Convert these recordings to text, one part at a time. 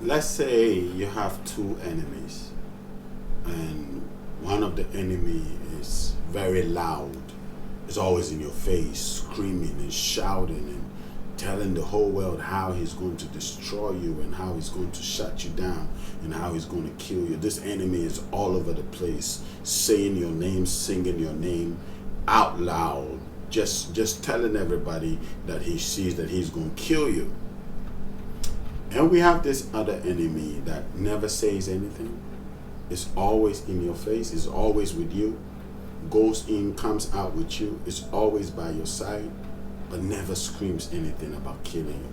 let's say you have two enemies, and one of the enemy is very loud. It's always in your face, screaming and shouting and telling the whole world how he's going to destroy you and how he's going to shut you down and how he's going to kill you. This enemy is all over the place, saying your name, singing your name out loud, just telling everybody that he sees that he's going to kill you. And we have this other enemy that never says anything. It's always in your face. It's always with you. Goes in, comes out with you. It's always by your side, but never screams anything about killing you.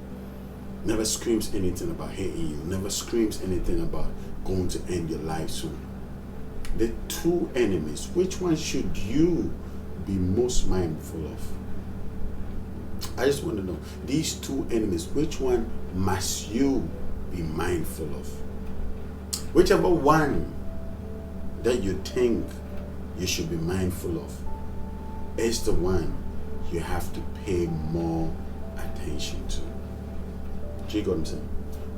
Never screams anything about hating you. Never screams anything about going to end your life soon. The two enemies, which one should you be most mindful of? I just want to know, these two enemies, which one must you be mindful of? Whichever one that you think you should be mindful of is the one you have to pay more attention to. Do you get what I'm saying?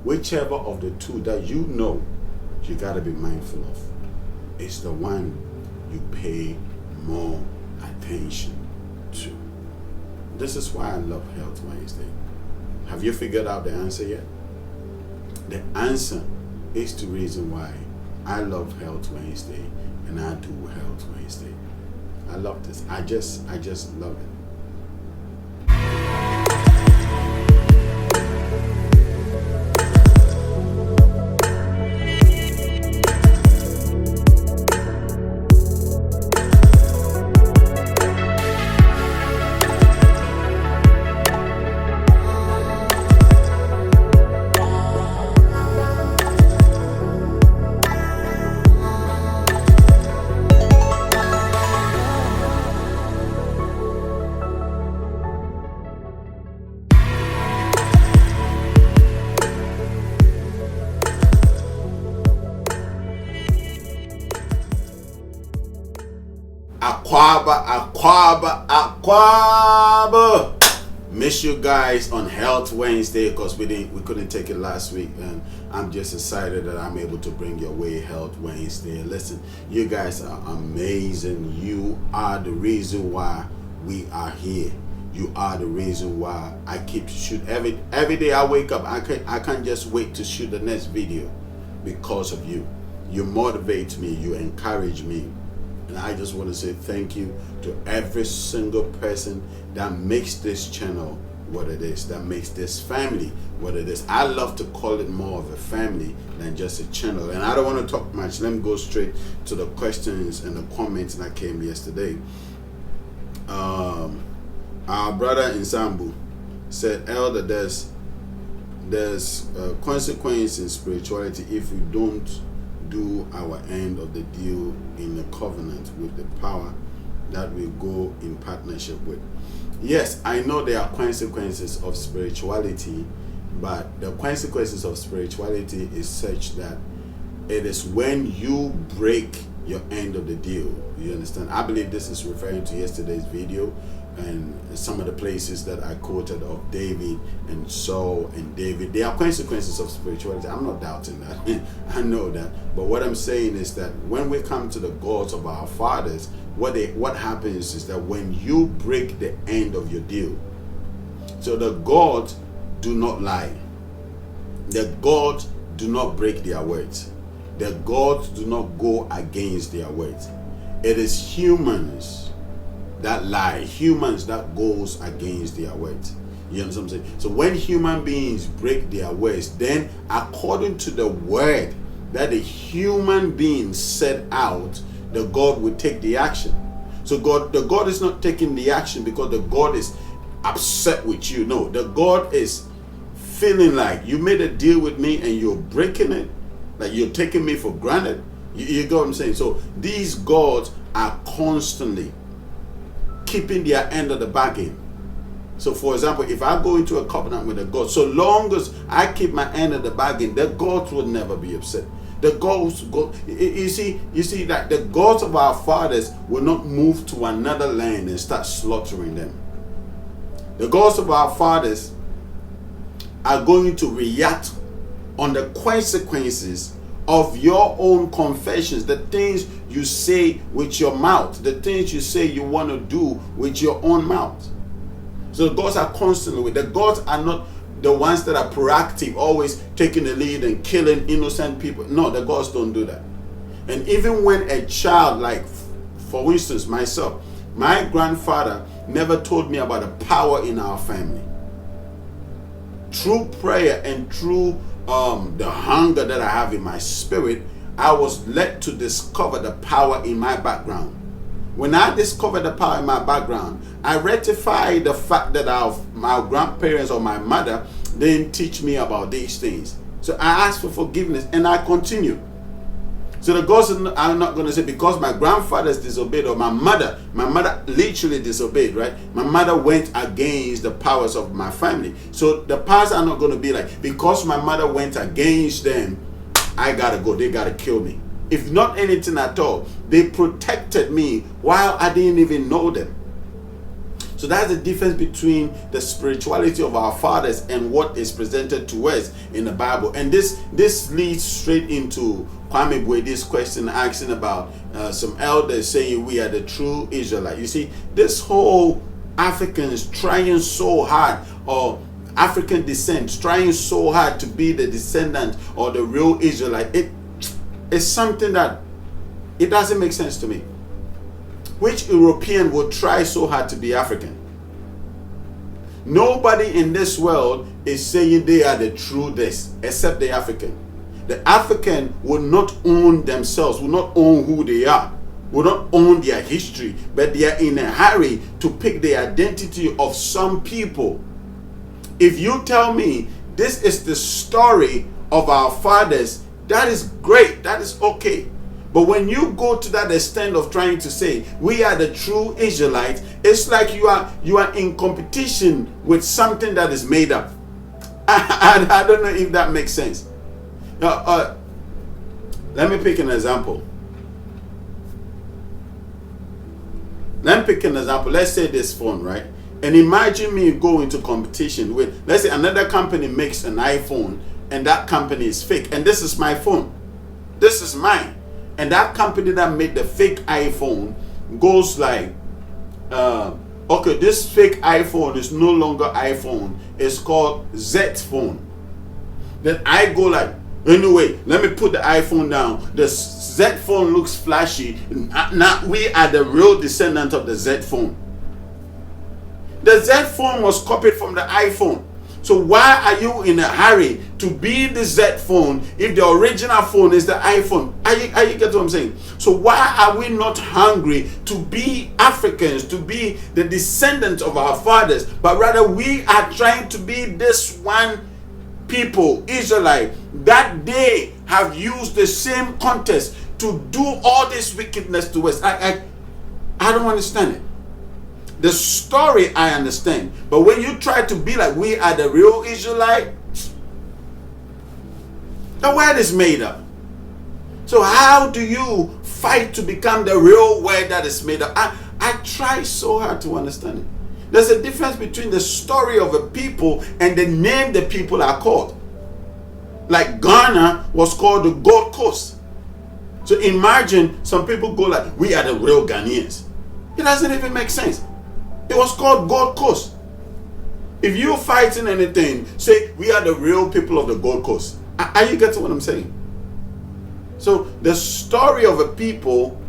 Whichever of the two that you know you got to be mindful of is the one you pay more attention to. This is why I love Health Wednesday. Have you figured out the answer yet? The answer is the reason why I love Health Wednesday and I do Health Wednesday. I love this. I just love it. Aquaba. Miss you guys on Health Wednesday because we couldn't take it last week, and I'm just excited that I'm able to bring your way Health Wednesday. Listen, you guys are amazing. You are the reason why we are here. You are the reason why I keep shoot every day I wake up. I can't just wait to shoot the next video because of you. You motivate me, you encourage me. And I just want to say thank you to every single person that makes this channel what it is, that makes this family what it is. I love to call it more of a family than just a channel. And I don't want to talk much. Let me go straight to the questions and the comments that came yesterday. Our brother in Zambu said, Elder, there's consequence in spirituality if we don't do our end of the deal in a covenant with the power that we go in partnership with. Yes, I know there are consequences of spirituality, but the consequences of spirituality is such that it is when you break your end of the deal. You understand? I believe this is referring to yesterday's video and some of the places that I quoted of David and Saul and David. There are consequences of spirituality. I'm not doubting that. I know that. But what I'm saying is that when we come to the gods of our fathers, what happens is that when you break the end of your deal, so the gods do not lie. The gods do not break their words. The gods do not go against their words. It is humans that lie, humans that goes against their words. You understand what I'm saying? So when human beings break their words, then according to the word that the human being set out, the God will take the action. So the God is not taking the action because the God is upset with you. No, the God is feeling like you made a deal with me and you're breaking it, like you're taking me for granted. You get what I'm saying? So these gods are constantly keeping their end of the bargain. So for example, if I go into a covenant with a God, so long as I keep my end of the bargain, the gods will never be upset. The gods go, you see that the gods of our fathers will not move to another land and start slaughtering them. The gods of our fathers are going to react on the consequences of your own confessions, the things you say with your mouth, the things you say you want to do with your own mouth. So the gods are constantly with. The gods are not the ones that are proactive, always taking the lead and killing innocent people. No, the gods don't do that. And even when a child, like for instance myself, my grandfather never told me about the power in our family. Through prayer and through the hunger that I have in my spirit, I was led to discover the power in my background. When I discovered the power in my background, I rectified the fact that my grandparents or my mother didn't teach me about these things. So I asked for forgiveness and I continued. So the gods are not going to say because my grandfather's disobeyed or my mother literally disobeyed, right? My mother went against the powers of my family. So the powers are not going to be like, because my mother went against them, I gotta go, they gotta kill me. If not anything at all, they protected me while I didn't even know them. So that's the difference between the spirituality of our fathers and what is presented to us in the Bible. And this leads straight into Kwame Bwede's question asking about some elders saying we are the true Israelite. You see, this whole Africans trying so hard, or African descent trying so hard to be the descendant or the real Israelite, it is something that it doesn't make sense to me. Which European would try so hard to be African? Nobody in this world is saying they are the true this, except the African. The African will not own themselves, will not own who they are, will not own their history, but they are in a hurry to pick the identity of some people. If you tell me this is the story of our fathers, that is great, that is okay. But when you go to that extent of trying to say we are the true Israelites, it's like you are in competition with something that is made up. I don't know if that makes sense. Now, let me pick an example. Let's say this phone, right? And imagine me go into competition with, let's say another company makes an iPhone and that company is fake. And this is my phone. This is mine. And that company that made the fake iPhone goes like, okay, this fake iPhone is no longer iPhone. It's called Z phone. Then I go like, anyway, let me put the iPhone down. The Z phone looks flashy. Now we are the real descendant of the Z phone. The Z phone was copied from the iPhone. So why are you in a hurry to be the Z phone if the original phone is the iPhone? Are you get what I'm saying? So why are we not hungry to be Africans, to be the descendants of our fathers, but rather we are trying to be this one people, Israelite, that they have used the same context to do all this wickedness to us? I don't understand it. The story I understand, but when you try to be like we are the real Israelite, the word is made up. So how do you fight to become the real word that is made up? I try so hard to understand it. There's a difference between the story of a people and the name the people are called. Like Ghana was called the Gold Coast. So imagine some people go like, we are the real Ghanaians. It doesn't even make sense. It was called Gold Coast. If you're fighting anything, say we are the real people of the Gold Coast. Are you getting what I'm saying? So the story of a people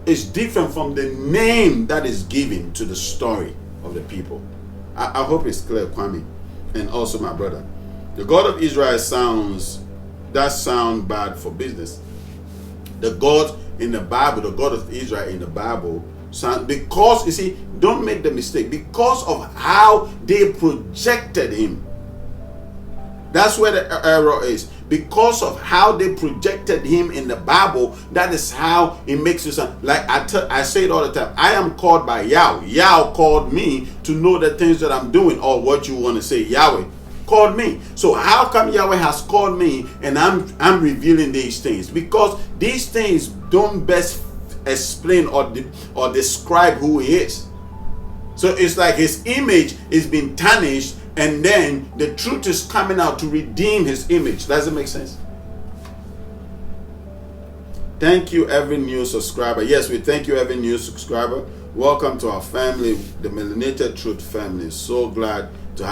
is different from the name that is given to the story of the people. I hope it's clear, Kwame, and also my brother. The God of Israel does sound bad for business. The God in the Bible, the God of Israel in the Bible, because you see, don't make the mistake, because of how they projected him. That's where the error is. Because of how they projected him in the Bible, that is how it makes you sound. Like I say it all the time, I am called by Yahweh. Yahweh called me to know the things that I'm doing, or what you want to say. Yahweh called me. So how come Yahweh has called me and I'm revealing these things? Because these things don't best explain or describe who he is. So it's like his image is being tarnished and then the truth is coming out to redeem his image. Does it make sense? Thank you, every new subscriber. Yes, we thank you, every new subscriber. Welcome to our family, the Melanated Truth family. So glad to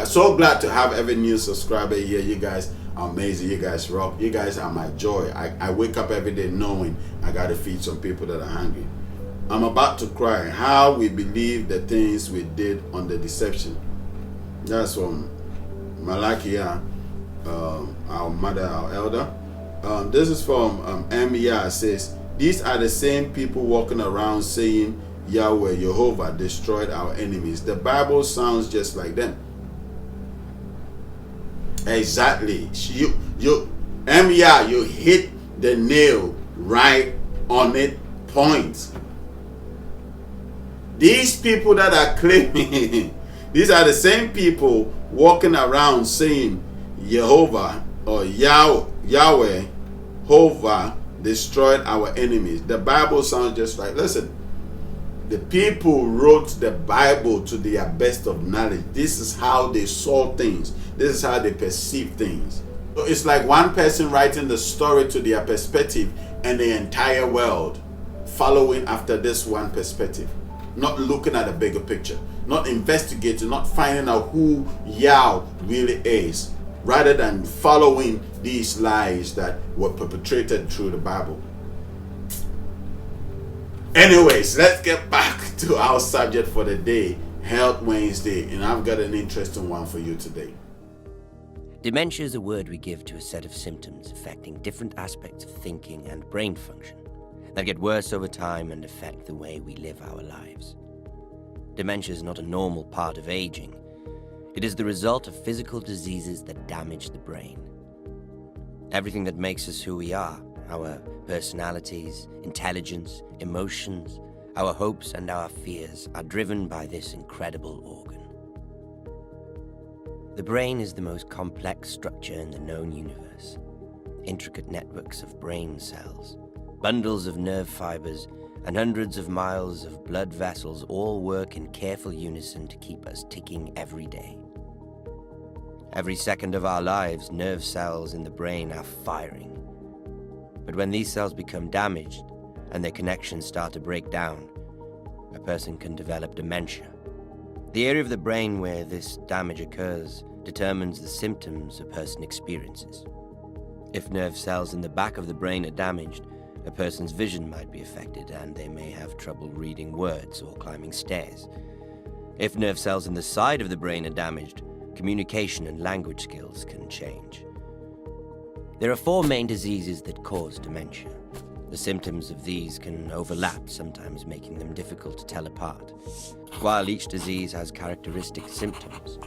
have every new subscriber here. You guys are amazing. You guys rock. You guys are my joy. I wake up every day knowing I got to feed some people that are hungry. I'm about to cry. How we believe the things we did on the deception. That's from Malachi, our mother, our elder. This is from It says, these are the same people walking around saying Yahweh, Jehovah destroyed our enemies. The Bible sounds just like them. Exactly. You hit the nail right on it point. These people that are claiming, these are the same people walking around saying Jehovah or Yahweh, Jehovah destroyed our enemies. The Bible sounds just like, listen, the people wrote the Bible to their best of knowledge. This is how they saw things. This is how they perceive things. So it's like one person writing the story to their perspective and the entire world following after this one perspective. Not looking at a bigger picture. Not investigating, not finding out who Yah really is. Rather than following these lies that were perpetrated through the Bible. Anyways, let's get back to our subject for the day, Health Wednesday, and I've got an interesting one for you today. Dementia is a word we give to a set of symptoms affecting different aspects of thinking and brain function that get worse over time and affect the way we live our lives. Dementia is not a normal part of aging. It is the result of physical diseases that damage the brain. Everything that makes us who we are, our personalities, intelligence, emotions, our hopes and our fears are driven by this incredible organ. The brain is the most complex structure in the known universe. Intricate networks of brain cells, bundles of nerve fibers, and hundreds of miles of blood vessels all work in careful unison to keep us ticking every day. Every second of our lives, nerve cells in the brain are firing. But when these cells become damaged and their connections start to break down, a person can develop dementia. The area of the brain where this damage occurs determines the symptoms a person experiences. If nerve cells in the back of the brain are damaged, a person's vision might be affected and they may have trouble reading words or climbing stairs. If nerve cells in the side of the brain are damaged, communication and language skills can change. There are 4 main diseases that cause dementia. The symptoms of these can overlap, sometimes making them difficult to tell apart. While each disease has characteristic symptoms,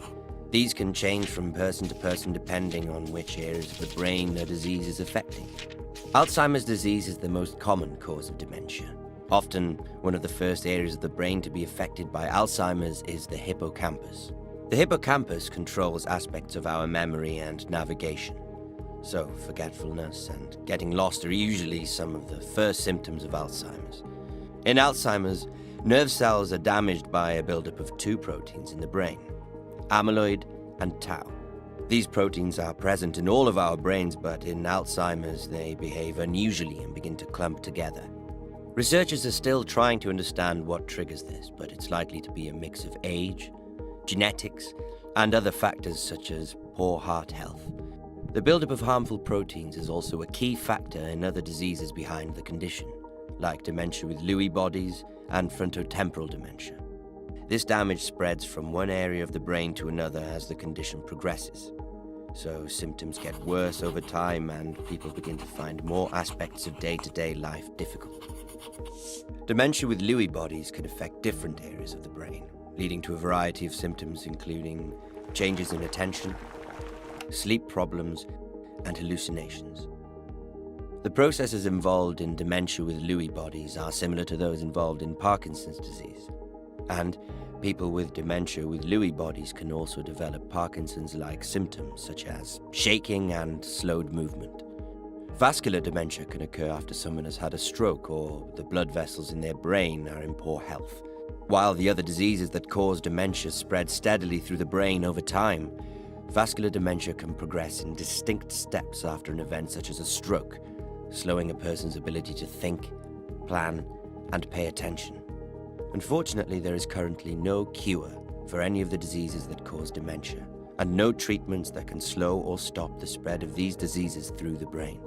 these can change from person to person depending on which areas of the brain the disease is affecting. Alzheimer's disease is the most common cause of dementia. Often, one of the first areas of the brain to be affected by Alzheimer's is the hippocampus. The hippocampus controls aspects of our memory and navigation. So, forgetfulness and getting lost are usually some of the first symptoms of Alzheimer's. In Alzheimer's, nerve cells are damaged by a buildup of 2 proteins in the brain, amyloid and tau. These proteins are present in all of our brains, but in Alzheimer's they behave unusually and begin to clump together. Researchers are still trying to understand what triggers this, but it's likely to be a mix of age, genetics, and other factors such as poor heart health. The buildup of harmful proteins is also a key factor in other diseases behind the condition, like dementia with Lewy bodies and frontotemporal dementia. This damage spreads from one area of the brain to another as the condition progresses. So symptoms get worse over time and people begin to find more aspects of day-to-day life difficult. Dementia with Lewy bodies can affect different areas of the brain, leading to a variety of symptoms including changes in attention, sleep problems, and hallucinations. The processes involved in dementia with Lewy bodies are similar to those involved in Parkinson's disease. And people with dementia with Lewy bodies can also develop Parkinson's-like symptoms such as shaking and slowed movement. Vascular dementia can occur after someone has had a stroke or the blood vessels in their brain are in poor health. While the other diseases that cause dementia spread steadily through the brain over time, vascular dementia can progress in distinct steps after an event such as a stroke, slowing a person's ability to think, plan, and pay attention. Unfortunately, there is currently no cure for any of the diseases that cause dementia, and no treatments that can slow or stop the spread of these diseases through the brain.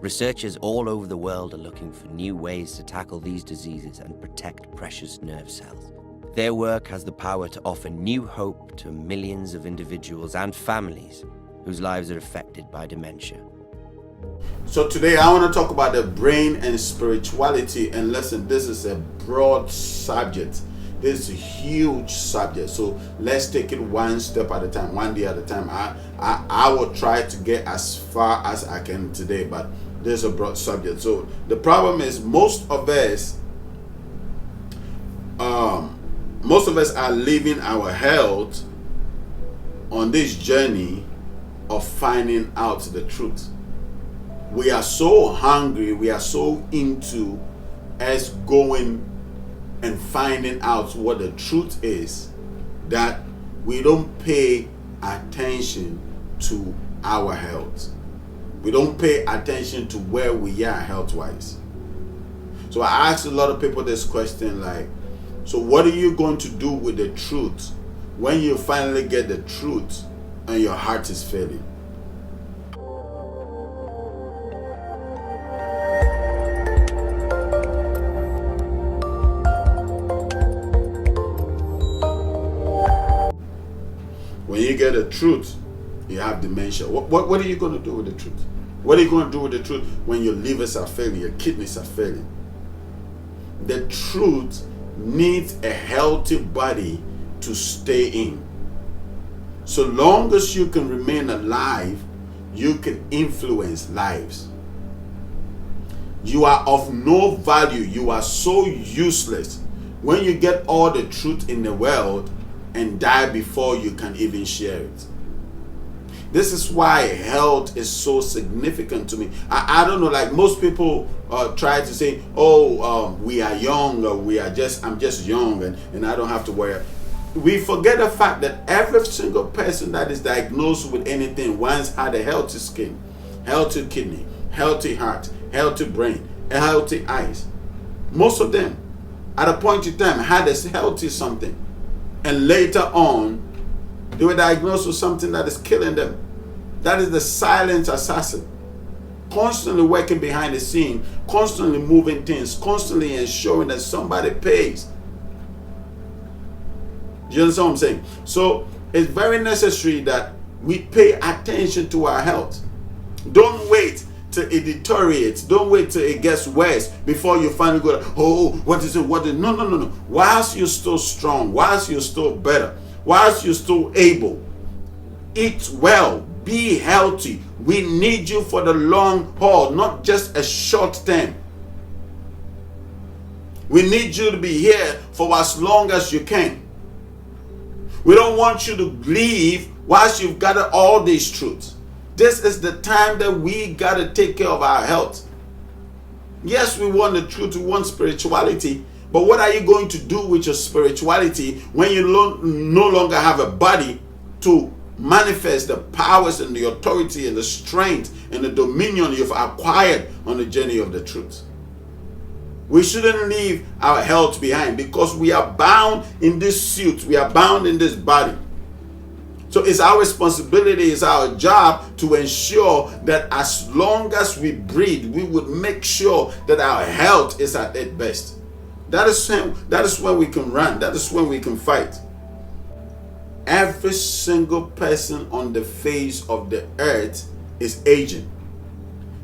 Researchers all over the world are looking for new ways to tackle these diseases and protect precious nerve cells. Their work has the power to offer new hope to millions of individuals and families whose lives are affected by dementia. So today I want to talk about the brain and spirituality. And listen, this is a broad subject. This is a huge subject. So let's take it one step at a time, one day at a time. I will try to get as far as I can today, but this is a broad subject. So the problem is most of us are living our health on this journey of finding out the truth. We are so hungry, we are so into us going and finding out what the truth is that we don't pay attention to our health. We don't pay attention to where we are health-wise. So I asked a lot of people this question, like, so what are you going to do with the truth when you finally get the truth and your heart is failing? When you get the truth, you have dementia. What are you going to do with the truth? What are you going to do with the truth when your livers are failing, your kidneys are failing? The truth needs a healthy body to stay in. So long as you can remain alive, you can influence lives. You are of no value. You are so useless when you get all the truth in the world and die before you can even share it. This is why health is so significant to me. I don't know, like most people try to say, we are young, or I'm just young and I don't have to worry. We forget the fact that every single person that is diagnosed with anything once had a healthy skin, healthy kidney, healthy heart, healthy brain, healthy eyes. Most of them at a point in time had a healthy something. And later on, they were diagnosed with something that is killing them. That is the silent assassin. Constantly working behind the scene, constantly moving things, constantly ensuring that somebody pays. Do you understand what I'm saying? So it's very necessary that we pay attention to our health. Don't wait till it deteriorates. Don't wait till it gets worse before you finally go, what is it? No. Whilst you're still strong, whilst you're still better, whilst you're still able, eat well, be healthy. We need you for the long haul, not just a short term. We need you to be here for as long as you can. We don't want you to leave whilst you've gathered all these truths. This is the time that we got to take care of our health. Yes, we want the truth, we want spirituality, but what are you going to do with your spirituality when you no longer have a body to manifest the powers and the authority and the strength and the dominion you've acquired on the journey of the truth? We shouldn't leave our health behind because we are bound in this suit, we are bound in this body. So it's our responsibility, it's our job to ensure that as long as we breathe, we would make sure that our health is at its best. That is when we can run, that is when we can fight. Every single person on the face of the earth is aging.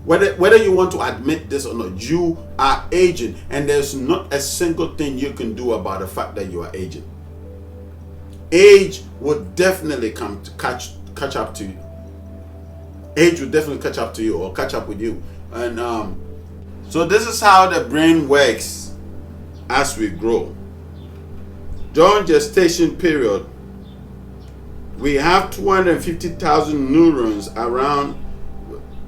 Whether you want to admit this or not, you are aging, and there's not a single thing you can do about the fact that you are aging. Age will definitely catch up to you. Age will definitely catch up to you or catch up with you. And so this is how the brain works as we grow. During gestation period, we have 250,000 neurons around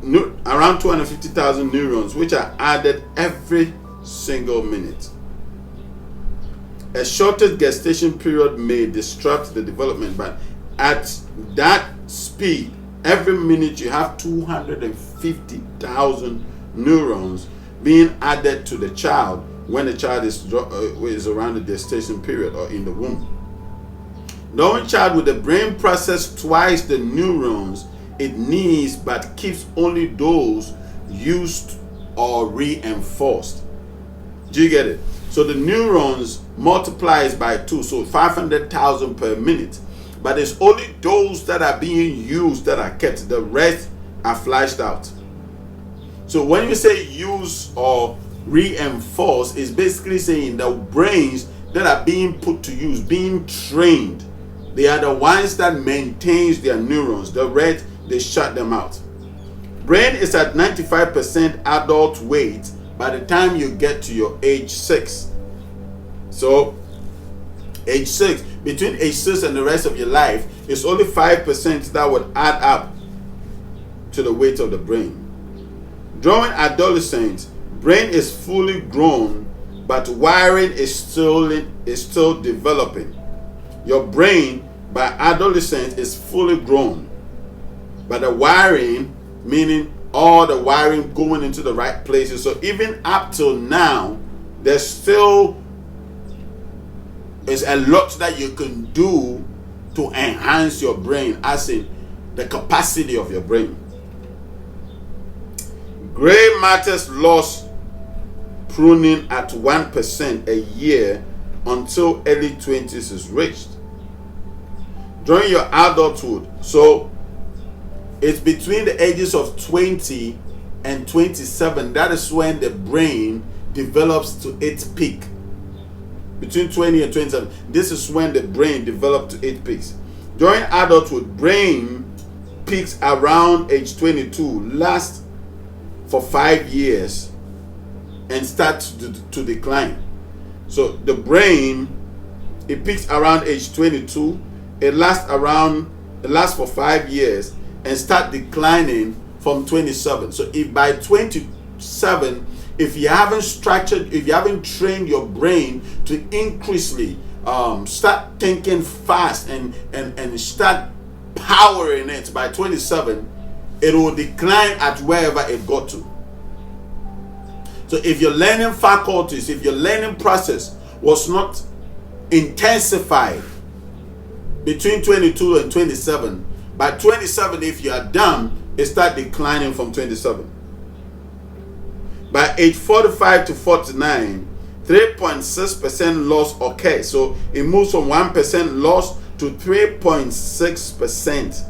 250,000 neurons which are added every single minute. A shorter gestation period may disrupt the development, but at that speed, every minute you have 250,000 neurons being added to the child when the child is around the gestation period or in the womb. Knowing child with the brain process twice the neurons it needs, but keeps only those used or reinforced. Do you get it? So the neurons multiplies by 2, so 500,000 per minute. But it's only those that are being used that are kept. The rest are flashed out. So when you say use or reinforce, it's basically saying the brains that are being put to use, being trained, they are the ones that maintains their neurons. The rest, they shut them out. Brain is at 95% adult weight by the time you get to your age 6. So age 6, between age 6 and the rest of your life, it's only 5% that would add up to the weight of the brain. During adolescence, brain is fully grown, but wiring is still developing. Your brain by adolescence is fully grown, but the wiring, meaning all the wiring going into the right places. So even up till now, there's still is a lot that you can do to enhance your brain, as in the capacity of your brain. Gray matters loss pruning at 1% a year until early 20s is reached. During your adulthood, so it's between the ages of 20 and 27, that is when the brain develops to its peak. Between 20 and 27, this is when the brain develops to its peaks. During adulthood, brain peaks around age 22, lasts for 5 years, and starts to decline. So the brain, it peaks around age 22, it lasts for 5 years and start declining from 27. So if by 27, if you haven't trained your brain to increasingly start thinking fast and start powering it, by 27, it will decline at wherever it got to. So if your learning faculties, if your learning process was not intensified between 22 and 27, by 27, if you are done, it starts declining from 27. By age 45 to 49, 3.6% loss occurs. So it moves from 1% loss to 3.6%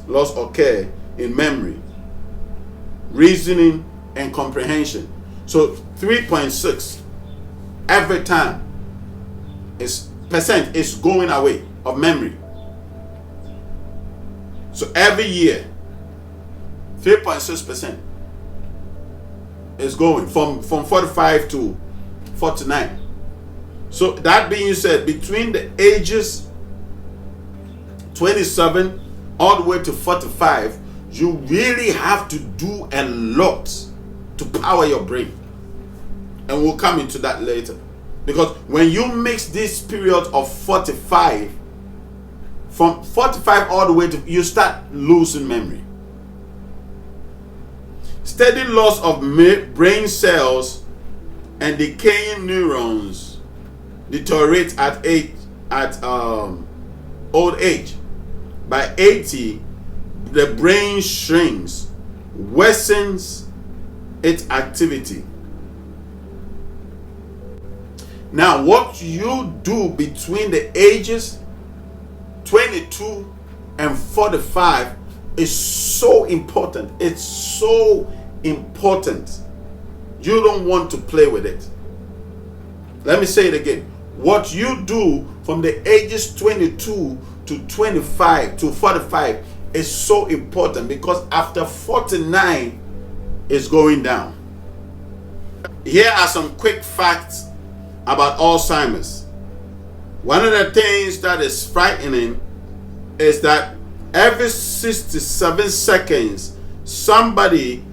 loss occur in memory, reasoning, and comprehension. So 3.6 every time is going away of memory. So every year, 3.6% is going from 45 to 49. So that being said, between the ages 27 all the way to 45, you really have to do a lot to power your brain. And we'll come into that later. Because when you mix this period of 45, from 45 all the way to, you start losing memory. Steady loss of brain cells and decaying neurons deteriorate at old age. By 80, the brain shrinks, worsens its activity. Now, what you do between the ages 22 and 45 is so important. It's so important. You don't want to play with it. Let me say it again. What you do from the ages 22 to 25 to 45 is so important, because after 49 it's going down. Here are some quick facts about Alzheimer's. One of the things that is frightening is that every 67 seconds somebody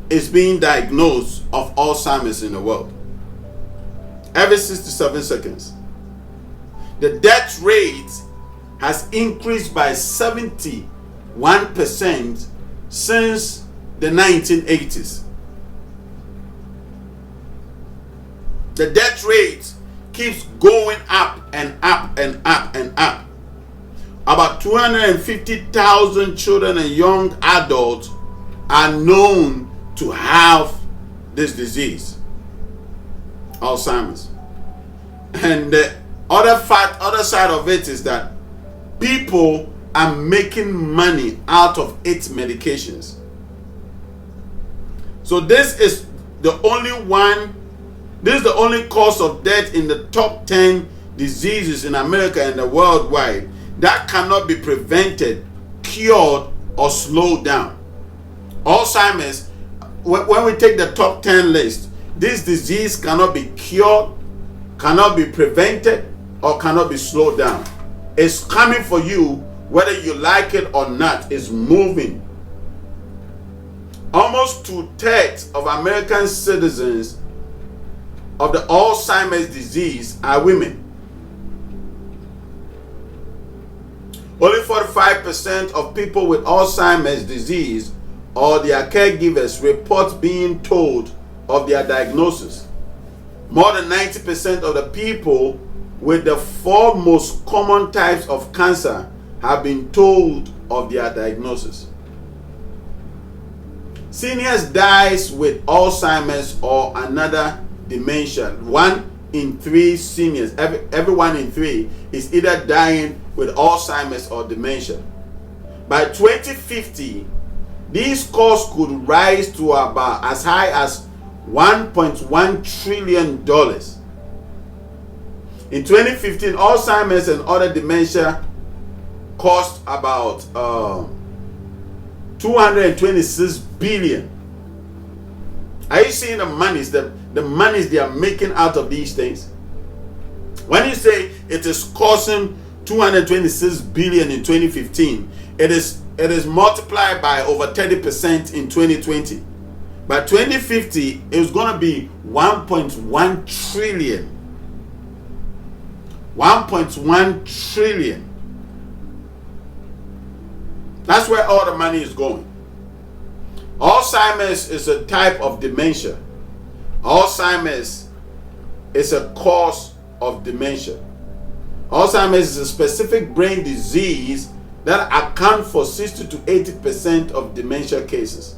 is being diagnosed of Alzheimer's in the world. Every 67 seconds. The death rate has increased by 71% since the 1980s. The death rate keeps going up and up and up and up. About 250,000 children and young adults are known to have this disease, Alzheimer's. And the other side of it is that people are making money out of its medications. So this is the only cause of death in the top 10 diseases in America and the worldwide that cannot be prevented, cured, or slowed down. Alzheimer's, when we take the top 10 list, this disease cannot be cured, cannot be prevented, or cannot be slowed down. It's coming for you whether you like it or not. It's moving. Almost 2/3 of American citizens of the Alzheimer's disease are women. Only 45% of people with Alzheimer's disease or their caregivers report being told of their diagnosis. More than 90% of the people with the 4 most common types of cancer have been told of their diagnosis. Seniors dies with Alzheimer's or another dementia. 1 in 3 seniors, every 1 in 3 is either dying with Alzheimer's or dementia. By 2050, these costs could rise to about as high as $1.1 trillion. In 2015, Alzheimer's and other dementia cost about $226 billion. Are you seeing the monies they are making out of these things? When you say it is costing $226 billion in 2015, it is multiplied by over 30% in 2020. By 2050, it's going to be 1.1 trillion. 1.1 trillion. That's where all the money is going. Alzheimer's is a type of dementia. Alzheimer's is a cause of dementia. Alzheimer's is a specific brain disease that accounts for 60 to 80% of dementia cases.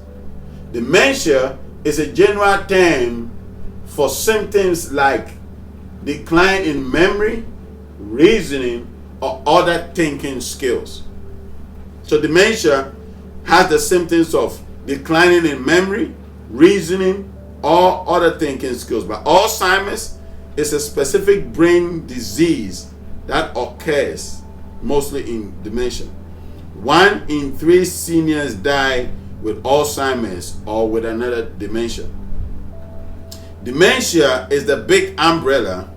Dementia is a general term for symptoms like decline in memory, reasoning, or other thinking skills. So dementia has the symptoms of declining in memory, reasoning, or other thinking skills. But Alzheimer's is a specific brain disease that occurs mostly in dementia. 1 in 3 seniors die with Alzheimer's or with another dementia. Dementia is the big umbrella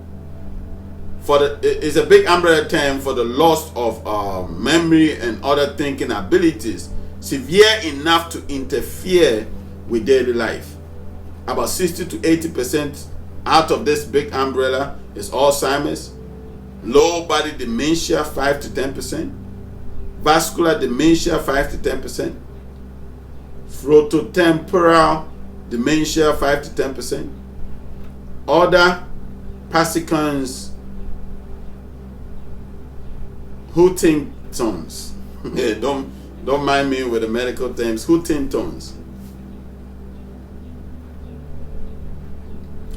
is a big umbrella term for the loss of memory and other thinking abilities severe enough to interfere with daily life. About 60 to 80% out of this big umbrella is Alzheimer's, low body dementia 5 to 10%, vascular dementia 5 to 10%, frontotemporal dementia 5 to 10%, other Parkinson's, Huntington's. Don't mind me with the medical terms. Huntington's.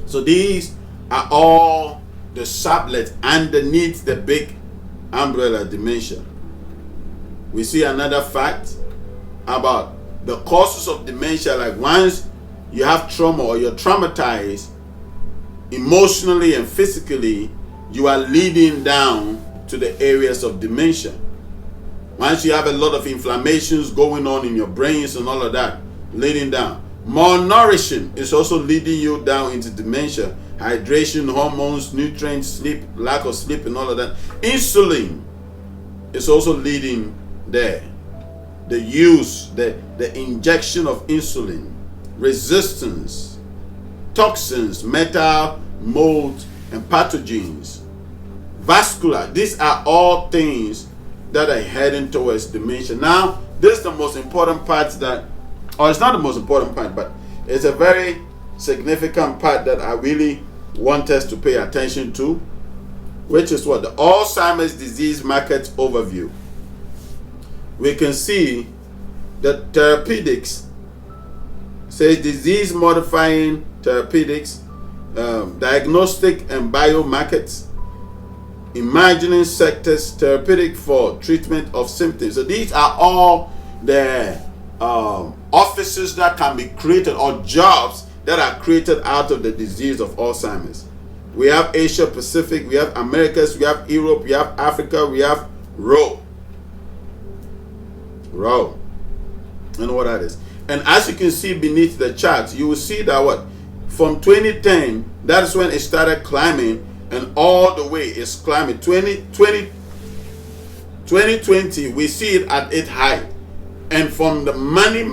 So these are all the sublets underneath the big umbrella dementia. We see another fact about the causes of dementia, like once you have trauma or you're traumatized emotionally and physically, you are leading down to the areas of dementia. Once you have a lot of inflammations going on in your brains and all of that, leading down. Malnourishing is also leading you down into dementia. Hydration, hormones, nutrients, sleep, lack of sleep, and all of that. Insulin is also leading there. The use, the injection of insulin, resistance, toxins, metal, mold, and pathogens. vascular. These are all things that are heading towards dementia. Now, this is the most important part that, or it's not the most important part, but it's a very significant part that I really want us to pay attention to, which is what? The Alzheimer's disease market overview. We can see that therapeutics says disease modifying therapeutics, diagnostic and biomarkers, imagining sectors, therapeutic for treatment of symptoms. So these are all the offices that can be created, or jobs that are created out of the disease of Alzheimer's. We have Asia Pacific, we have Americas, we have Europe, we have Africa, we have Rome. You know what that is. And as you can see beneath the chart, you will see that what? From 2010, that's when it started climbing, and all the way it's climbing. 2020, we see it at its height. And from the money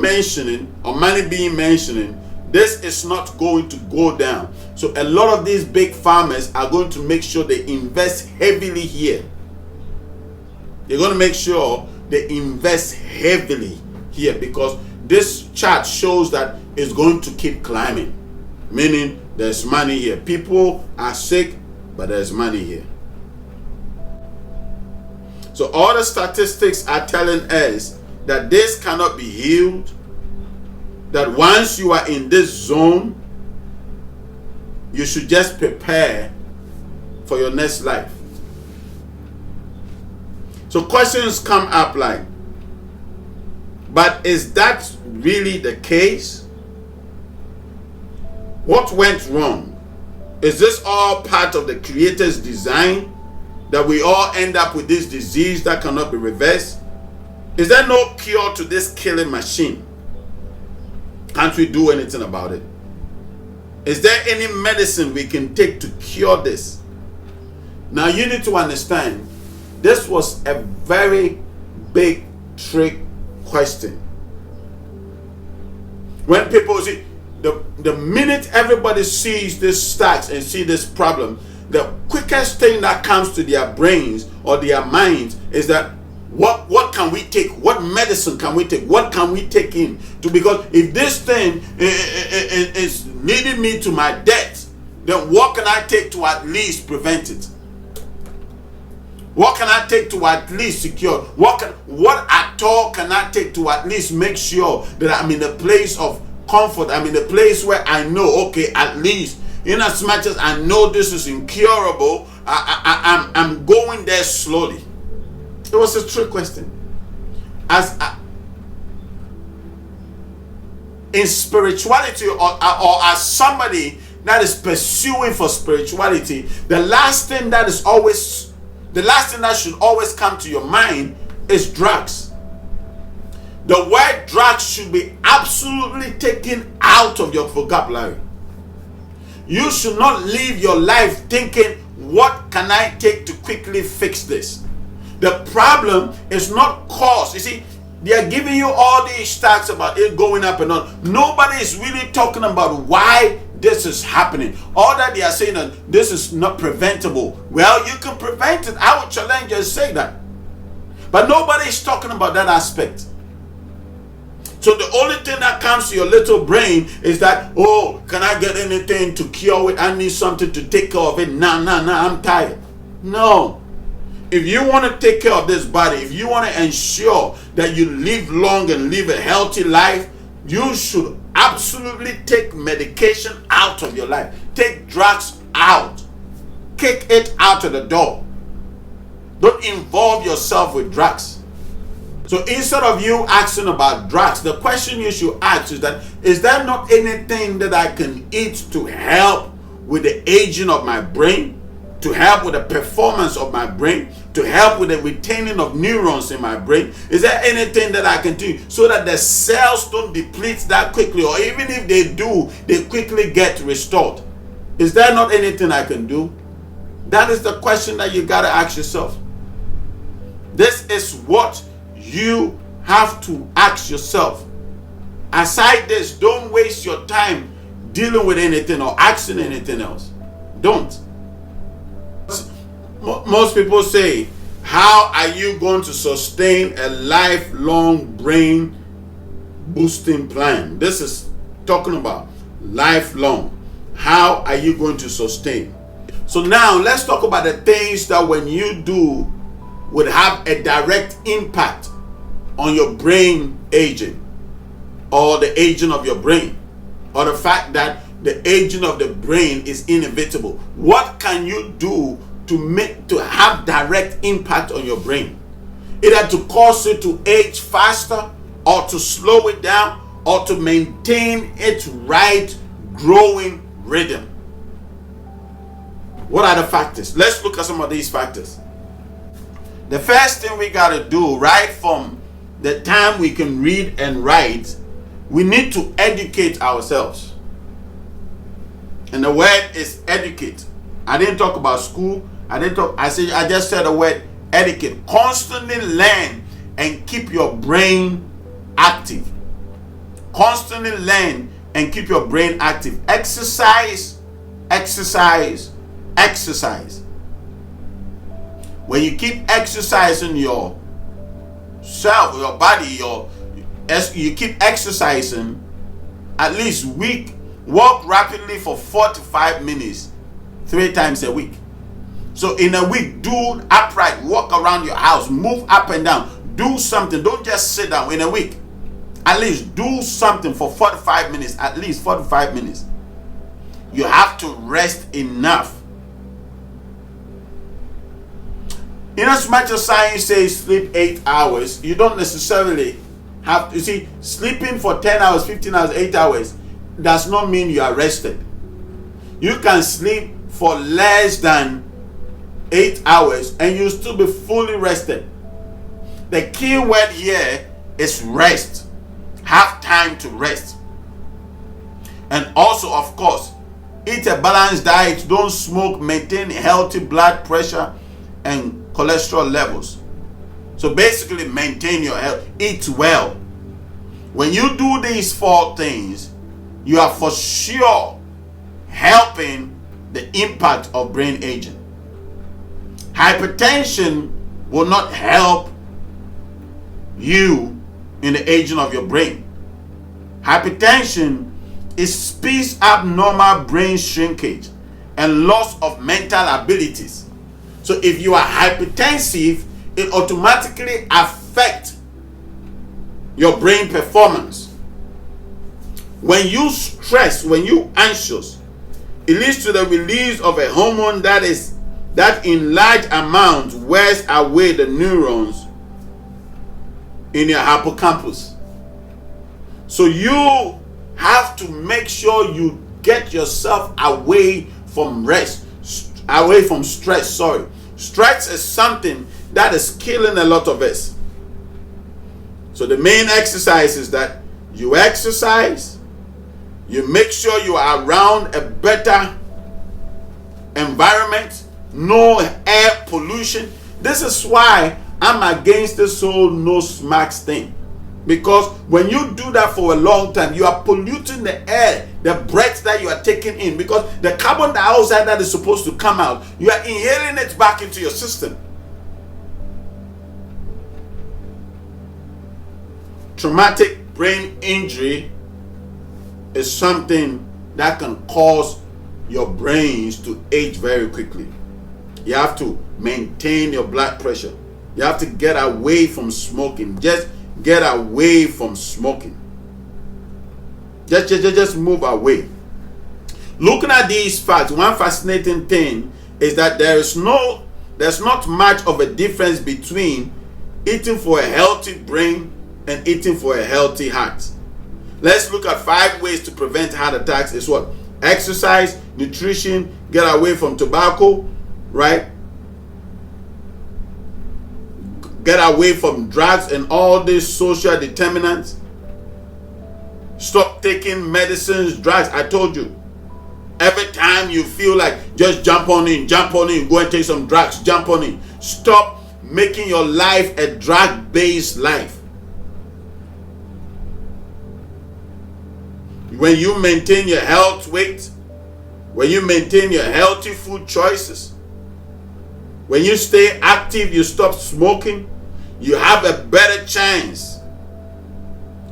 being mentioning, this is not going to go down. So a lot of these big farmers are going to make sure they invest heavily here. They're going to make sure they invest heavily here, because this chart shows that it's going to keep climbing, meaning there's money here. People are sick, but there's money here. So all the statistics are telling us that this cannot be healed, that once you are in this zone, you should just prepare for your next life. So questions come up like, but is that really the case? What went wrong? Is this all part of the Creator's design, that we all end up with this disease that cannot be reversed? Is there no cure to this killing machine? Can't we do anything about it? Is there any medicine we can take to cure this? Now you need to understand, this was a very big trick question. When people see, the minute everybody sees this stats and see this problem, the quickest thing that comes to their brains or their minds is that what can we take? What medicine can we take? What can we take in? Because if this thing is leading me to my death, then what can I take to at least prevent it? What can I take to at least secure? What at all can I take to at least make sure that I'm in a place of comfort? I'm in a place where I know, okay, at least, in as much as I know this is incurable, I'm going there slowly. It was a trick question. In spirituality, or as somebody that is pursuing for spirituality, the last thing that should always come to your mind is drugs. The word drugs should be absolutely taken out of your vocabulary. You should not live your life thinking, what can I take to quickly fix this? The problem is not cause. You see, they are giving you all these stats about it going up and on. Nobody is really talking about why this is happening. All that they are saying that this is not preventable. Well, you can prevent it. I would challenge you and say that. But nobody is talking about that aspect. So the only thing that comes to your little brain is that, oh, can I get anything to cure it? I need something to take care of it. Nah, I'm tired. No. If you want to take care of this body, if you want to ensure that you live long and live a healthy life, you should absolutely take medication out of your life. Take drugs out. Kick it out of the door. Don't involve yourself with drugs. So instead of you asking about drugs, the question you should ask is that, is there not anything that I can eat to help with the aging of my brain? To help with the performance of my brain, to help with the retaining of neurons in my brain? Is there anything that I can do so that the cells don't deplete that quickly, or even if they do, they quickly get restored? Is there not anything I can do? That is the question that you got to ask yourself. This is what you have to ask yourself. Aside this, don't waste your time dealing with anything or asking anything else. Don't. Most people say, how are you going to sustain a lifelong brain boosting plan? This is talking about lifelong. How are you going to sustain? So now let's talk about the things that when you do would have a direct impact on your brain aging, or the aging of your brain, or the fact that the aging of the brain is inevitable. What can you do to have direct impact on your brain? Either to cause it to age faster, or to slow it down, or to maintain its right growing rhythm. What are the factors? Let's look at some of these factors. The first thing we got to do, right from the time we can read and write, we need to educate ourselves. And the word is educate. I didn't talk about school. I just said the word etiquette. Constantly learn and keep your brain active. Constantly learn and keep your brain active. Exercise. When you keep exercising yourself, your body, you keep exercising at least walk rapidly for 45 minutes 3 times a week. So in a week, do upright, walk around your house, move up and down, do something. Don't just sit down. In a week, at least do something for 45 minutes, at least 45 minutes. You have to rest enough. In as much as science says sleep 8 hours, you don't necessarily have to. You see, sleeping for 10 hours, 15 hours, 8 hours does not mean you are rested. You can sleep for less than 8 hours and you'll still be fully rested. The key word here is rest. Have time to rest. And also, of course, eat a balanced diet, don't smoke, maintain healthy blood pressure and cholesterol levels. So basically maintain your health, eat well. When you do these 4 things, you are for sure helping the impact of brain aging. Hypertension will not help you in the aging of your brain. Hypertension speeds up normal brain shrinkage and loss of mental abilities. So if you are hypertensive, it automatically affects your brain performance. When you stress, when you anxious, it leads to the release of a hormone that in large amounts wears away the neurons in your hippocampus. So you have to make sure you get yourself away from stress. Stress is something that is killing a lot of us. So the main exercise is that you exercise, you make sure you are around a better environment, no air pollution. This is why I'm against this whole no smacks thing. Because when you do that for a long time, you are polluting the air, the breath that you are taking in. Because the carbon dioxide that is supposed to come out, you are inhaling it back into your system. Traumatic brain injury is something that can cause your brains to age very quickly. You have to maintain your blood pressure. You have to get away from smoking. Just get away from smoking. Just move away. Looking at these facts, one fascinating thing is that there's not much of a difference between eating for a healthy brain and eating for a healthy heart. Let's look at 5 ways to prevent heart attacks. It's what? Exercise, nutrition, get away from tobacco, right? Get away from drugs and all these social determinants. Stop taking medicines, drugs. I told you, every time you feel like just jump on in, go and take some drugs, jump on in. Stop making your life a drug-based life. When you maintain your health weight, when you maintain your healthy food choices, When you stay active, you stop smoking, you have a better chance.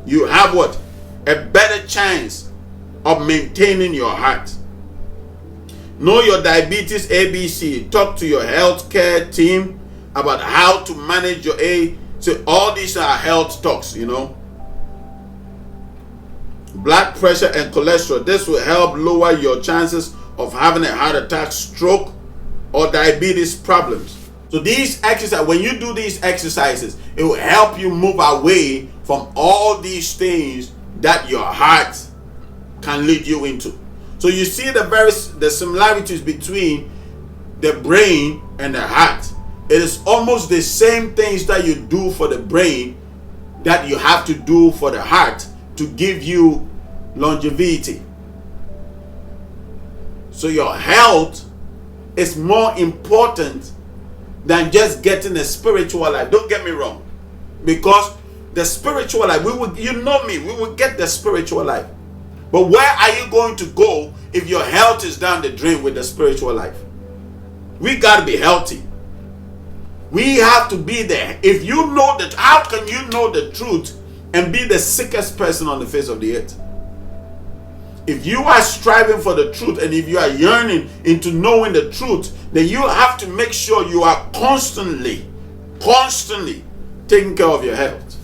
You have what? A better chance of maintaining your heart. Know your diabetes ABC. Talk to your healthcare team about how to manage your A. So all these are health talks, you know. Blood pressure and cholesterol. This will help lower your chances of having a heart attack, stroke, or diabetes problems. So these exercises, when you do these exercises, it will help you move away from all these things that your heart can lead you into. So you see the similarities between the brain and the heart. It is almost the same things that you do for the brain that you have to do for the heart to give you longevity. So your health is more important than just getting a spiritual life. Don't get me wrong, because the spiritual life, we will get the spiritual life. But where are you going to go if your health is down the drain with the spiritual life? We got to be healthy. We have to be there. If you know that, how can you know the truth and be the sickest person on the face of the earth? If you are striving for the truth and if you are yearning into knowing the truth, then you have to make sure you are constantly taking care of your health.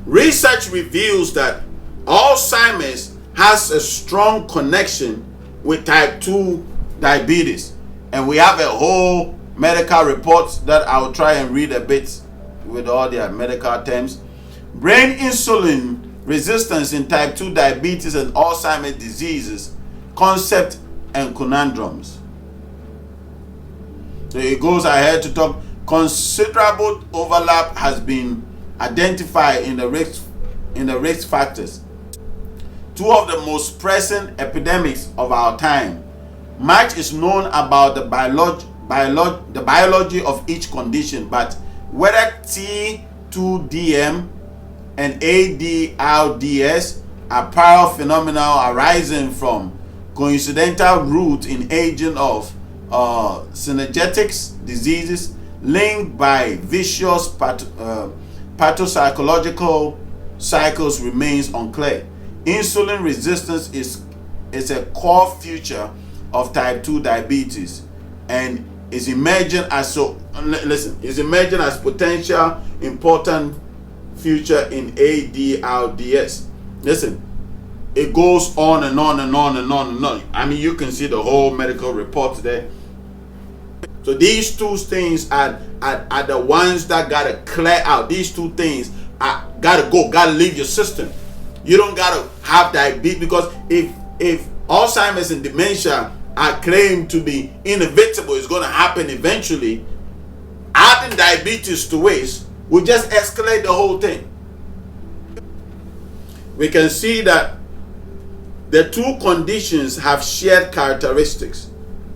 Research reveals that Alzheimer's has a strong connection with type 2 diabetes. And we have a whole medical report that I will try and read a bit with all their medical terms. Brain insulin resistance in type 2 diabetes and Alzheimer's diseases, concept and conundrums. So it goes ahead to talk. Considerable overlap has been identified in the risk factors. Two of the most pressing epidemics of our time. Much is known about the biology of each condition, but whether T2DM and ADLDS are prior phenomena arising from coincidental root in aging of synergetics diseases linked by vicious pathopsychological cycles remains unclear. Insulin resistance is a core feature of type 2 diabetes and is emerging as potential important future in ADLDS. Listen, it goes on and on and on and on and on. I mean, you can see the whole medical report there. So these two things are the ones that gotta clear out. These two things gotta leave your system. You don't gotta have diabetes, because if Alzheimer's and dementia are claimed to be inevitable, it's gonna happen eventually, adding diabetes to it will just escalate the whole thing. We can see that the two conditions have shared characteristics.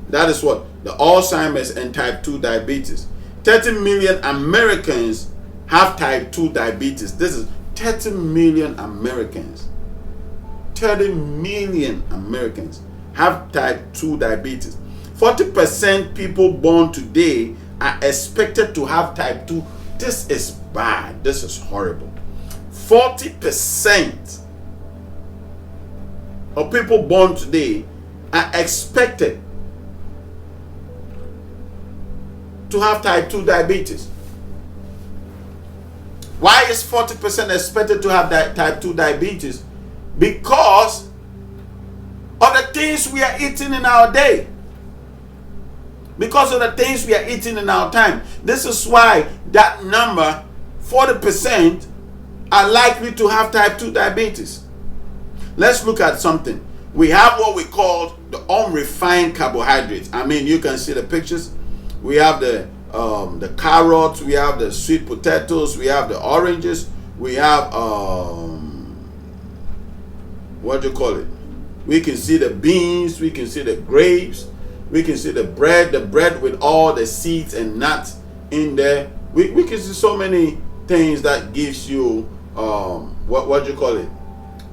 That is what? The Alzheimer's and type 2 diabetes. 30 million Americans have type 2 diabetes. This is 30 million Americans. 30 million Americans have type 2 diabetes. 40% people born today are expected to have type 2. This is bad. This is horrible. 40% of people born today are expected to have type 2 diabetes. Why is 40% expected to have type 2 diabetes? Because of the things we are eating in our day. Because of the things we are eating in our time. This is why that number, 40%, are likely to have type 2 diabetes. Let's look at something. We have what we call the unrefined carbohydrates. I mean, you can see the pictures. We have the carrots, we have the sweet potatoes, we have the oranges, we have what do you call it? We can see the beans, we can see the grapes, we can see the bread with all the seeds and nuts in there. We can see so many things that gives you what do you call it?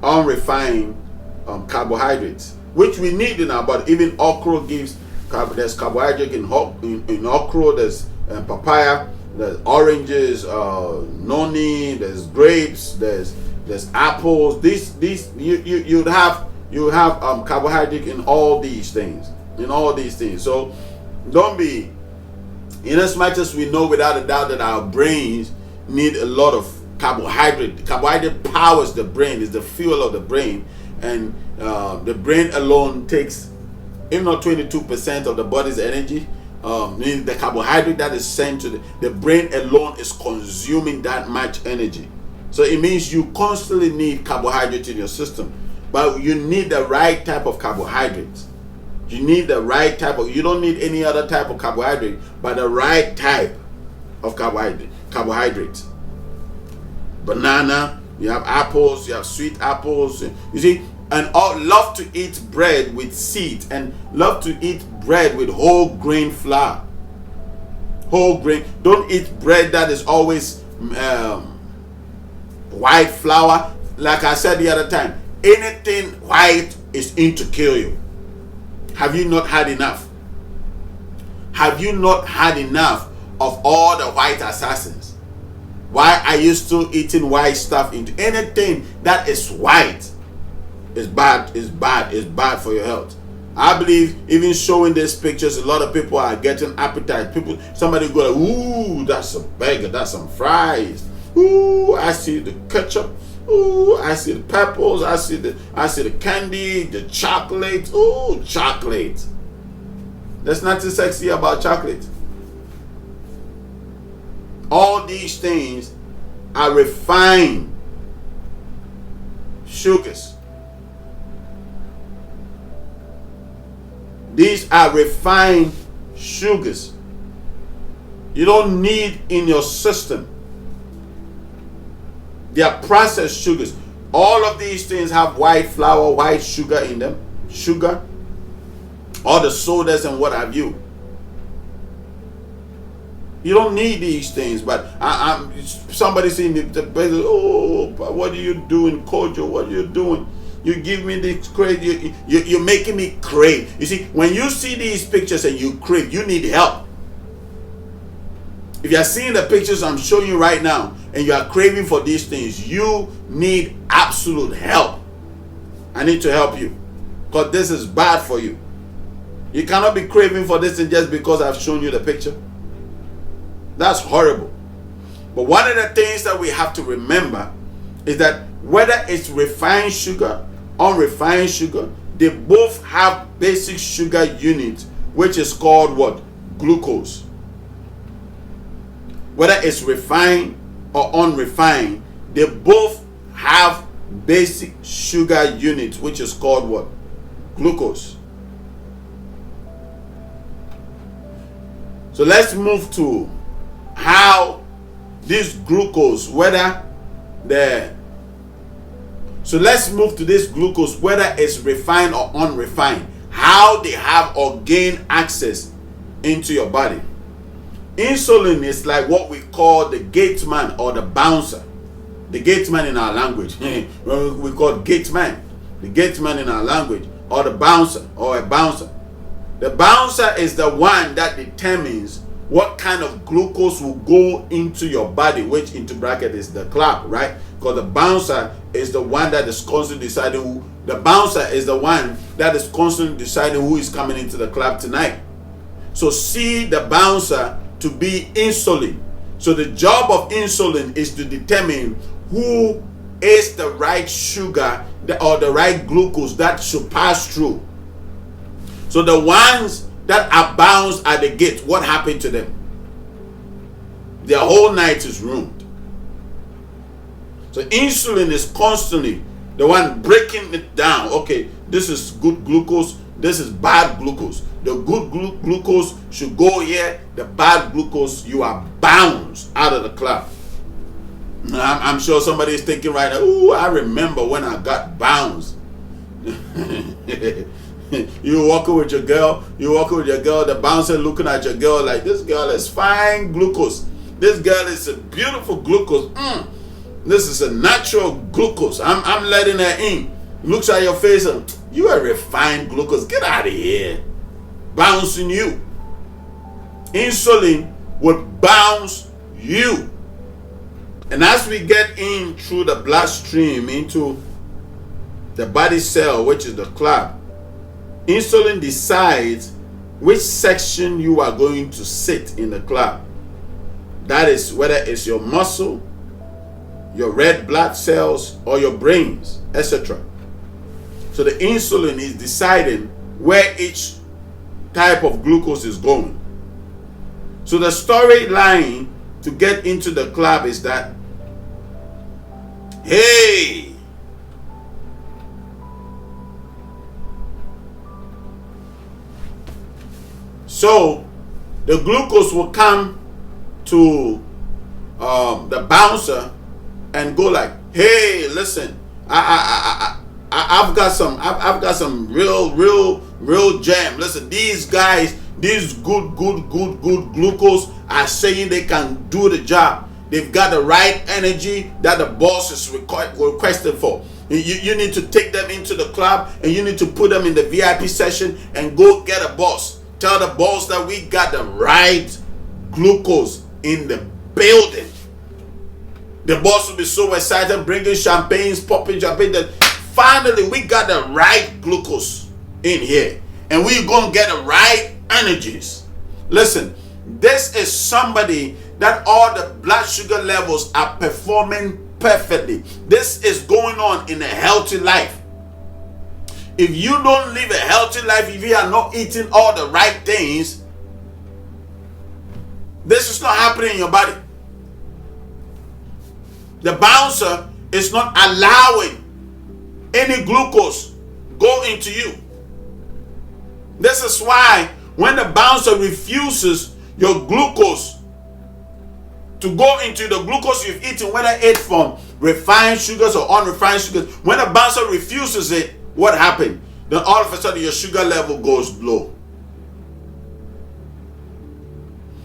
Unrefined carbohydrates, which we need in our body. Even okra gives There's carbohydrate in okra, there's papaya, there's oranges, noni, there's grapes, there's apples. You have carbohydrate in all these things. So don't be, in as much as we know without a doubt that our brains need a lot of carbohydrate. Carbohydrate powers the brain, is the fuel of the brain, and the brain alone takes, if not 22% of the body's energy. Means the carbohydrate that is sent to the brain alone is consuming that much energy. So it means you constantly need carbohydrate in your system, but you need the right type of carbohydrate. You need the right type of, you don't need any other type of carbohydrate, but the right type of carbohydrate. Banana, you have apples, you have sweet apples, you see, and all love to eat bread with seed, and love to eat bread with whole grain flour. Whole grain. Don't eat bread that is always white flour. Like I said the other time, anything white is in to kill you. Have you not had enough? Have you not had enough of all the white assassins? Why are you still eating white stuff? Into anything that is white is bad, is bad for your health. I believe even showing these pictures, a lot of people are getting appetite. Somebody go like, ooh, that's a burger, that's some fries. Ooh, I see the ketchup. Ooh, I see the peppers. I see the candy, the chocolate. Ooh, chocolate. There's nothing sexy about chocolate. All these things are refined sugars. These are refined sugars. You don't need in your system. They are processed sugars. All of these things have white flour, white sugar in them. Sugar. All the sodas and what have you. You don't need these things, but somebody saying, oh, what are you doing, Kojo? What are you doing? You give me this crave. You're making me crave. You see, when you see these pictures and you crave, you need help. If you are seeing the pictures I'm showing you right now and you are craving for these things, you need absolute help. I need to help you because this is bad for you. You cannot be craving for this thing just because I've shown you the picture. That's horrible. But one of the things that we have to remember is that whether it's refined sugar, unrefined sugar, they both have basic sugar unit, which is called what? Glucose. Whether it's refined or unrefined, they both have basic sugar unit, which is called what? Glucose. So let's move to how this glucose, whether let's move to this glucose, whether it's refined or unrefined, how they have or gain access into your body. Insulin is like what we call the gate man or the bouncer. The gate man in our language. We call gate man. The gate man in our language, or the bouncer or a bouncer. The bouncer is the one that determines what kind of glucose will go into your body, which into bracket is the club, right? Because the bouncer is the one that is constantly deciding who. The bouncer is the one that is constantly deciding who is coming into the club tonight. So see the bouncer to be insulin. So the job of insulin is to determine who is the right sugar or the right glucose that should pass through. So the ones that are bounced at the gate, what happened to them? Their whole night is ruined. So insulin is constantly the one breaking it down. Okay, this is good glucose, this is bad glucose. The good glucose should go here, the bad glucose, you are bounced out of the club. I'm sure somebody is thinking right now, ooh, I remember when I got bounced. You walking with your girl, the bouncer looking at your girl like, this girl is fine glucose. This girl is a beautiful glucose. This is a natural glucose. I'm letting her in. Looks at your face and you are refined glucose. Get out of here. bouncing you. Insulin would bounce you. And as we get in through the bloodstream into the body cell, which is the club, insulin decides which section you are going to sit in the club. That is whether it's your muscle, your red blood cells, or your brains, etc. So the insulin is deciding where each type of glucose is going. So the storyline to get into the club is that, hey, so the glucose will come to the bouncer and go like, hey, listen, I've got some real jam. Listen, these guys, these good glucose are saying they can do the job. They've got the right energy that the boss is requested for. You need to take them into the club and you need to put them in the VIP session and go get a boss. Tell the boss that we got the right glucose in the building. The boss will be so excited, bringing champagnes, popping champagne, that finally we got the right glucose in here. And we're going to get the right energies. Listen, this is somebody that all the blood sugar levels are performing perfectly. This is going on in a healthy life. If you don't live a healthy life, if you are not eating all the right things, this is not happening in your body. The bouncer is not allowing any glucose go into you. This is why when the bouncer refuses your glucose to go into the glucose you've eaten, whether it's from refined sugars or unrefined sugars, when the bouncer refuses it, what happened? Then all of a sudden your sugar level goes low.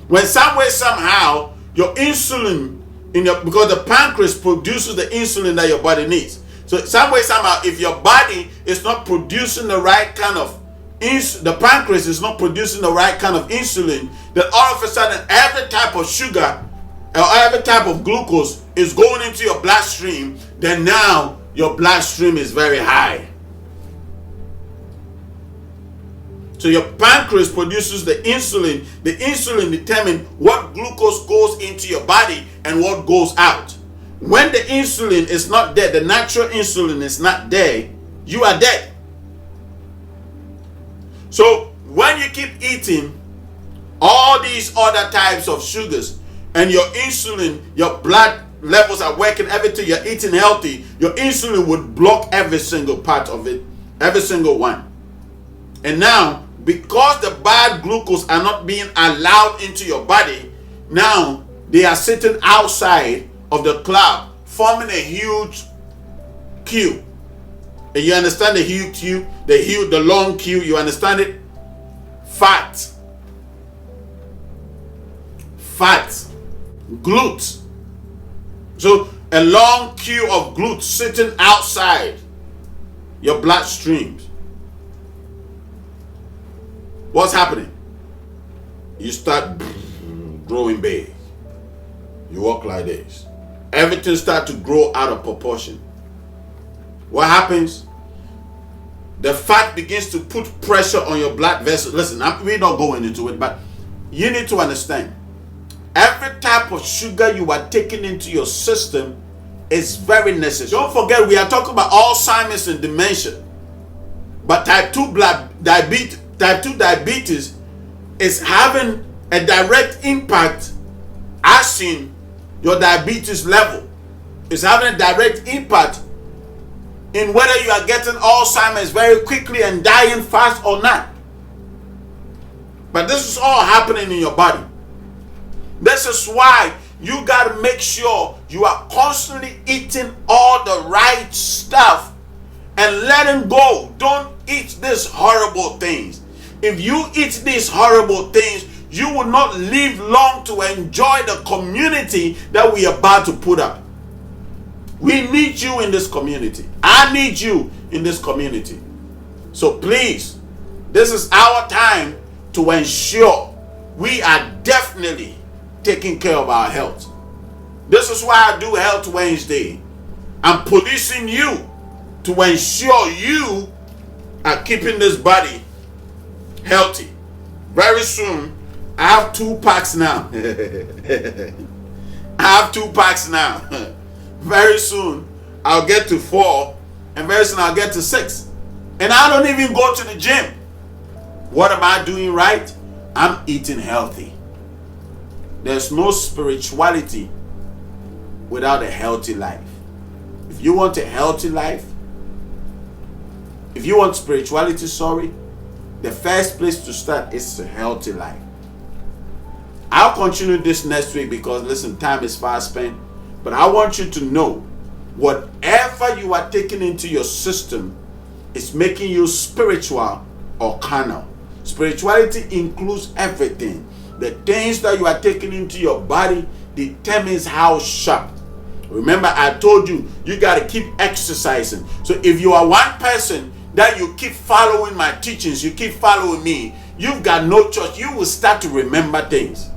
When some way, somehow, your insulin because the pancreas produces the insulin that your body needs. So some way, somehow, if your body is not producing the right kind of the pancreas is not producing the right kind of insulin, then all of a sudden every type of sugar or every type of glucose is going into your bloodstream, then now your bloodstream is very high. So your pancreas produces the insulin. The insulin determines what glucose goes into your body and what goes out. When the insulin is not there, the natural insulin is not there, you are dead. So when you keep eating all these other types of sugars and your insulin, your blood levels are working, everything, you're eating healthy, your insulin would block every single part of it, every single one. And now, because the bad glucose are not being allowed into your body, now they are sitting outside of the club, forming a huge queue. And you understand the huge queue, the long queue, you understand it? Fat, glutes. So a long queue of glutes sitting outside your bloodstreams. What's happening? You start growing big. You walk like this. Everything starts to grow out of proportion. What happens? The fat begins to put pressure on your blood vessels. Listen, we're not going into it, but you need to understand. Every type of sugar you are taking into your system is very necessary. Don't forget, we are talking about Alzheimer's and dementia. But type 2 diabetes is having a direct impact as in your diabetes level. It's having a direct impact in whether you are getting Alzheimer's very quickly and dying fast or not. But this is all happening in your body. This is why you got to make sure you are constantly eating all the right stuff and letting go. Don't eat these horrible things. If you eat these horrible things, you will not live long to enjoy the community that we are about to put up. We need you in this community. I need you in this community. So please, this is our time to ensure we are definitely taking care of our health. This is why I do Health Wednesday. I'm policing you to ensure you are keeping this body healthy. Very soon, I have 2 packs now. I have 2 packs now. Very soon, I'll get to 4, and very soon I'll get to 6. And I don't even go to the gym. What am I doing right? I'm eating healthy. There's no spirituality without a healthy life. If you want a healthy life, if you want spirituality, the first place to start is a healthy life. I'll continue this next week because, listen, time is fast spent. But I want you to know, whatever you are taking into your system is making you spiritual or carnal. Spirituality includes everything. The things that you are taking into your body determines how sharp. Remember, I told you, you got to keep exercising. So if you are one person that you keep following my teachings, you keep following me, you've got no choice. You will start to remember things.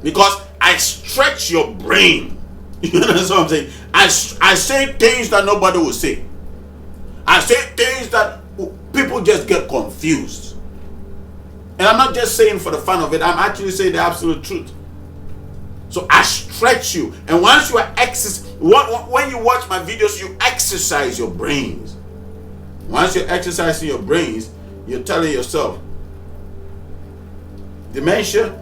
Because I stretch your brain. You know what I'm saying? I say things that nobody will say. I say things that people just get confused. And I'm not just saying for the fun of it. I'm actually saying the absolute truth. So I stretch you. And once you are when you watch my videos, you exercise your brains. Once you're exercising your brains, you're telling yourself, dementia?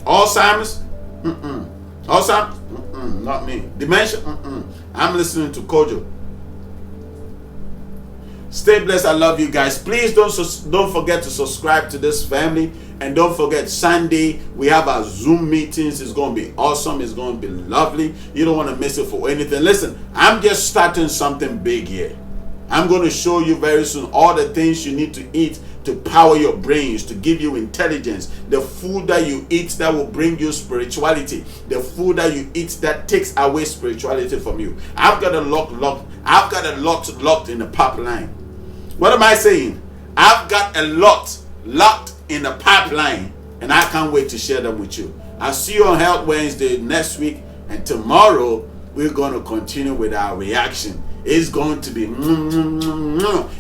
Alzheimer's? Alzheimer's? Not me. Dementia? I'm listening to Kojo. Stay blessed. I love you guys. Please don't forget to subscribe to this family. And don't forget, Sunday, we have our Zoom meetings. It's going to be awesome. It's going to be lovely. You don't want to miss it for anything. Listen, I'm just starting something big here. I'm going to show you very soon all the things you need to eat to power your brains, to give you intelligence. The food that you eat that will bring you spirituality. The food that you eat that takes away spirituality from you. I've got a lot locked in the pipeline. What am I saying? I've got a lot locked in the pipeline, and I can't wait to share them with you. I'll see you on Health Wednesday next week, and tomorrow we're going to continue with our reaction. It's going to be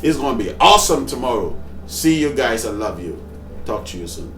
it's going to be awesome tomorrow. See you guys. I love you. Talk to you soon.